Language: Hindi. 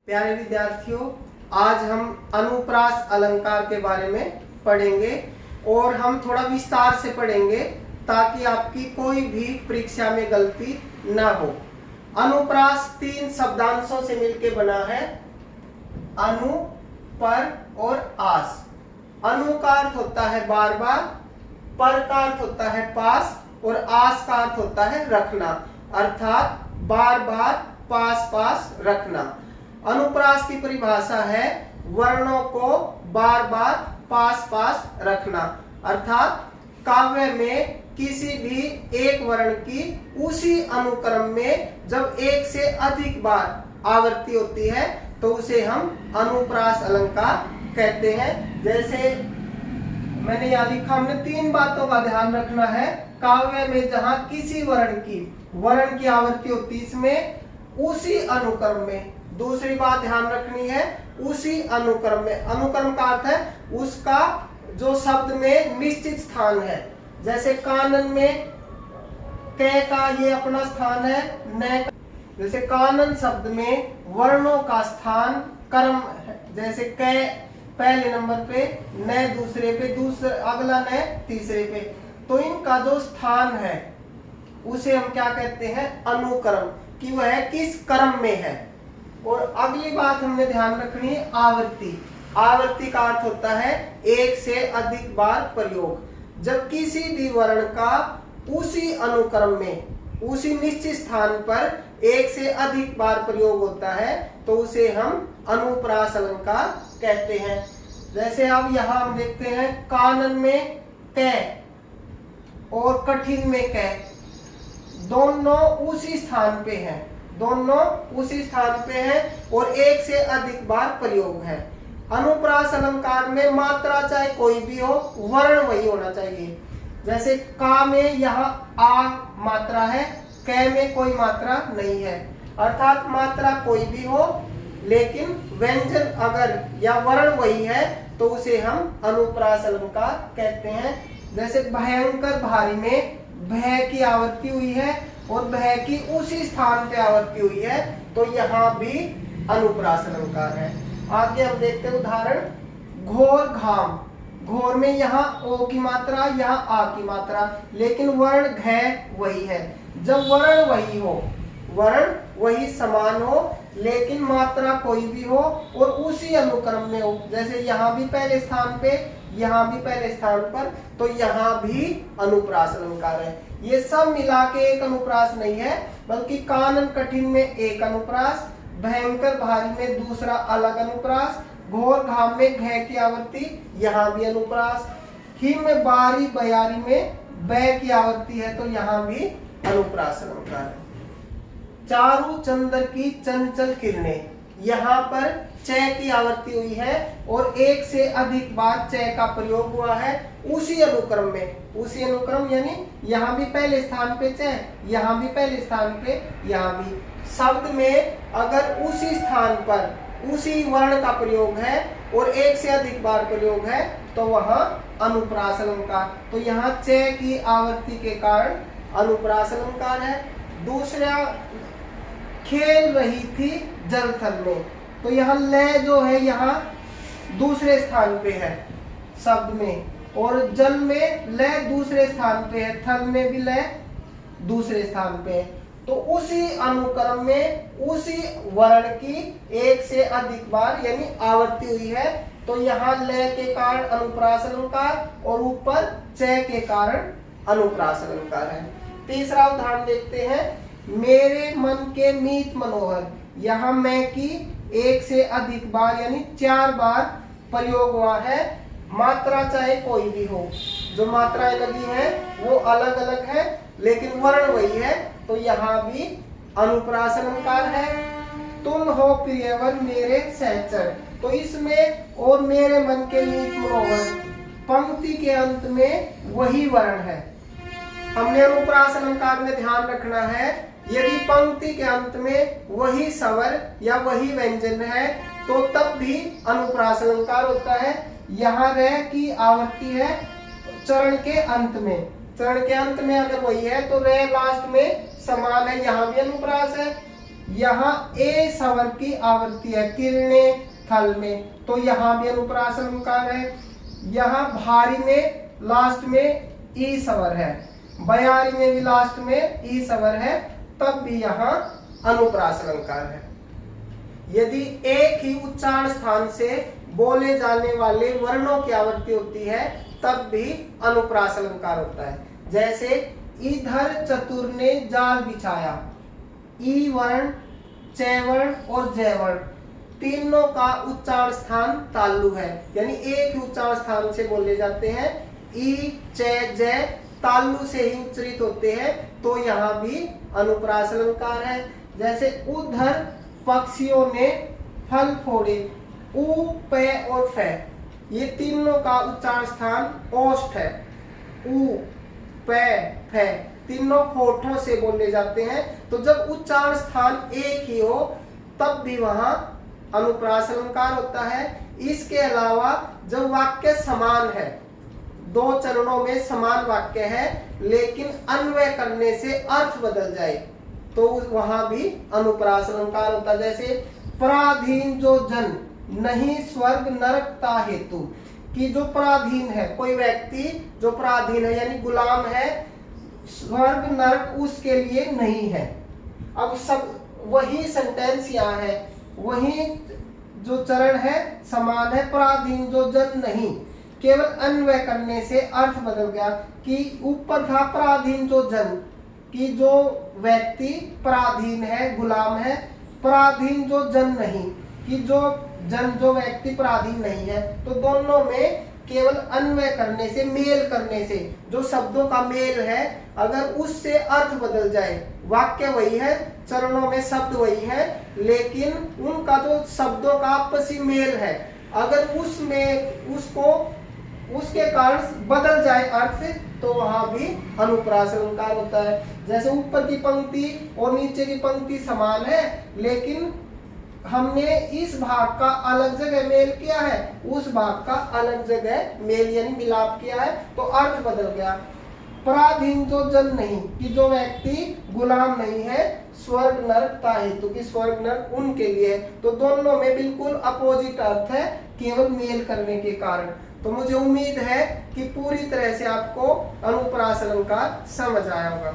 प्यारे विद्यार्थियों, आज हम अनुप्रास अलंकार के बारे में पढ़ेंगे और हम थोड़ा विस्तार से पढ़ेंगे ताकि आपकी कोई भी परीक्षा में गलती ना हो। अनुप्रास 3 शब्दांशों से मिलकर बना है, अनु, पर और आस। अनु का अर्थ होता है बार बार, पर का अर्थ होता है पास और आस का अर्थ होता है रखना, अर्थात बार बार पास पास रखना। अनुप्रास की परिभाषा है वर्णों को बार बार पास पास रखना, अर्थात काव्य में किसी भी एक वर्ण की उसी अनुक्रम में जब एक से अधिक बार आवृत्ति होती है तो उसे हम अनुप्रास अलंकार कहते हैं। जैसे मैंने यहाँ लिखा, हमने 3 बातों का ध्यान रखना है। काव्य में जहां किसी वर्ण की आवृत्ति होती है इसमें उसी अनुक्रम में। दूसरी बात ध्यान रखनी है, उसी अनुक्रम में। अनुक्रम का अर्थ है उसका जो शब्द में निश्चित स्थान है। जैसे कानन में क का ये अपना स्थान है, न। जैसे कानन शब्द में वर्णों का स्थान कर्म है। जैसे क पहले नंबर पे, न दूसरे पे, अगला न तीसरे पे। तो इनका जो स्थान है उसे हम क्या कहते हैं? अनुक्रम, कि वह किस क्रम में है। और अगली बात हमने ध्यान रखनी है, आवृत्ति। आवृत्ति का अर्थ होता है एक से अधिक बार प्रयोग। जब किसी भी वर्ण का उसी अनुक्रम में, उसी निश्चित स्थान पर एक से अधिक बार प्रयोग होता है तो उसे हम अनुप्रास अलंकार कहते हैं। जैसे अब यहाँ हम देखते हैं, कानन में क और कठिन में क, दोनों उसी स्थान पे हैं, दोनों उसी स्थान पे हैं और एक से अधिक बार प्रयोग है। अनुप्रास अलंकार में मात्रा चाहे कोई भी हो, वर्ण वही होना चाहिए। जैसे का में यहाँ आ मात्रा है, क में कोई मात्रा नहीं है, अर्थात मात्रा कोई भी हो लेकिन व्यंजन अगर या वर्ण वही है तो उसे हम अनुप्रास अलंकार कहते हैं। जैसे भयंकर भारी में भय की आवृत्ति हुई है और भय की उसी स्थान पे आवृत्ति हुई है तो यहाँ भी अनुप्रास अलंकार है। आगे हम देखते हैं उदाहरण, घोर घाम। घोर में यहाँ ओ की मात्रा, यहाँ आ की मात्रा, लेकिन वर्ण घ वही है। जब वर्ण वही हो, वर्ण वही समान हो लेकिन मात्रा कोई भी हो और उसी अनुक्रम में हो, जैसे यहाँ भी पहले स्थान पे, यहाँ भी पहले स्थान पर, तो यहाँ भी अनुप्रास अलंकार है। ये सब मिला के एक अनुप्रास नहीं है, बल्कि कानन कठिन में एक अनुप्रास, भयंकर भारी में दूसरा अलग अनुप्रास, घोर घाम में घ की आवृत्ति, यहाँ भी अनुप्रास, हिम में बारी बयारी में बै की आवृत्ति है तो यहाँ भी अनुप्रास अलंकार है। चारु चंद्र की चंचल किरणें, यहाँ पर च की आवृत्ति हुई है और एक से अधिक बार च का प्रयोग हुआ है उसी अनुक्रम में। उसी अनुक्रम यानी यहाँ भी पहले स्थान पे च, यहाँ भी पहले स्थान पे, यहाँ भी। शब्द में अगर उसी स्थान पर उसी वर्ण का प्रयोग है और एक से अधिक बार प्रयोग है तो वहाँ अनुप्रास अलंकार। तो यहाँ च की आवृत्ति के कारण अनुप्रास अलंकार है। दूसरा, खेल रही थी जल थल में, तो यहाँ ल जो है यहाँ दूसरे स्थान पे है शब्द में, और जल में ल दूसरे स्थान पे है, थल में भी ल दूसरे स्थान पे है। तो उसी अनुक्रम में उसी वर्ण की एक से अधिक बार यानी आवृत्ति हुई है तो यहाँ ल के कारण अनुप्रास अलंकार और ऊपर च के कारण अनुप्रास अलंकार है। तीसरा उदाहरण देखते हैं, मेरे मन के मीत मनोहर। यहाँ मैं की एक से अधिक बार यानी 4 बार प्रयोग हुआ है। मात्रा चाहे कोई भी हो, जो मात्राएं लगी है वो अलग अलग है लेकिन वर्ण वही है तो यहाँ भी अनुप्रास अलंकार है। तुम हो प्रियवर मेरे सहचर, तो इसमें और मेरे मन के मीत मनोहर पंक्ति के अंत में वही वर्ण है। हमने अनुप्रास अलंकार में ध्यान रखना है, यदि पंक्ति के अंत में वही स्वर या वही व्यंजन है तो तब भी अनुप्रास अलंकार होता है। यहाँ रह की आवृत्ति है चरण के अंत में, चरण के अंत में अगर वही है तो रह लास्ट में समान है, यहाँ भी अनुप्रास है। यहाँ ए स्वर की आवृत्ति है किरणें थल में, तो यहाँ भी अनुप्रास अलंकार है। यहाँ भारी में लास्ट में ई स्वर है, बयारी में भी लास्ट में ई स्वर है, तब भी यहाँ अनुप्रास अलंकार है। यदि एक ही उच्चारण स्थान से बोले जाने वाले वर्णों की आवृत्ति होती है तब भी अनुप्रास अलंकार होता है। जैसे इधर चतुर ने जाल बिछाया, ई वर्ण, च वर्ण और जय वर्ण तीनों का उच्चारण स्थान तालु है, यानी एक ही उच्चारण स्थान से बोले जाते हैं। ई च जय तालु से ही उच्चरित होते हैं, तो यहाँ भी अनुप्रास अलंकार है। जैसे उधर पक्षियों ने फल फोड़े, उ पे और फे ये तीनों का उच्चारण स्थान ओष्ठ है। उ पे फे तीनों होठों से बोले जाते हैं, तो जब उच्चारण स्थान एक ही हो तब भी वहां अनुप्रास अलंकार होता है। इसके अलावा जब वाक्य समान है, दो चरणों में समान वाक्य है, लेकिन अन्वय करने से अर्थ बदल जाए तो वहां भी अनुप्रास अलंकार होता है। जैसे पराधीन जो जन नहीं स्वर्ग नरकता हेतु, कि जो पराधीन है, कोई व्यक्ति जो पराधीन है यानी गुलाम है, स्वर्ग नरक उसके लिए नहीं है। अब सब वही सेंटेंस यहाँ है, वही जो चरण है समान है, पराधीन जो जन नहीं, केवल अन्वय करने से अर्थ बदल गया। कि ऊपर था पराधीन जो जन, कि जो व्यक्ति पराधीन है, गुलाम है, पराधीन जो जन नहीं, कि जो जन जो व्यक्ति पराधीन नहीं है, तो दोनों में केवल अन्वय करने से, मेल करने से, जो शब्दों का मेल है अगर उससे अर्थ बदल जाए, वाक्य वही है, चरणों में शब्द वही है, लेकिन उनका जो शब्दों का आपसी मेल है अगर उसमें उसके कारण बदल जाए अर्थ, तो वहां भी अनुप्रास अलंकार होता है। जैसे ऊपर की पंक्ति और नीचे की पंक्ति समान है, लेकिन हमने इस भाग का अलग जगह मेल किया है, उस भाग का अलग जगह मेल यानी मिलाप किया है, तो अर्थ बदल गया। पराधीन जो जन नहीं, कि जो व्यक्ति गुलाम नहीं है, स्वर्ग नरकता हेतु, कि स्वर्ग नरक उनके लिए है, तो दोनों में बिल्कुल अपोजिट अर्थ है, केवल मेल करने के कारण। तो मुझे उम्मीद है कि पूरी तरह से आपको अनुप्रास अलंकार समझ आया होगा।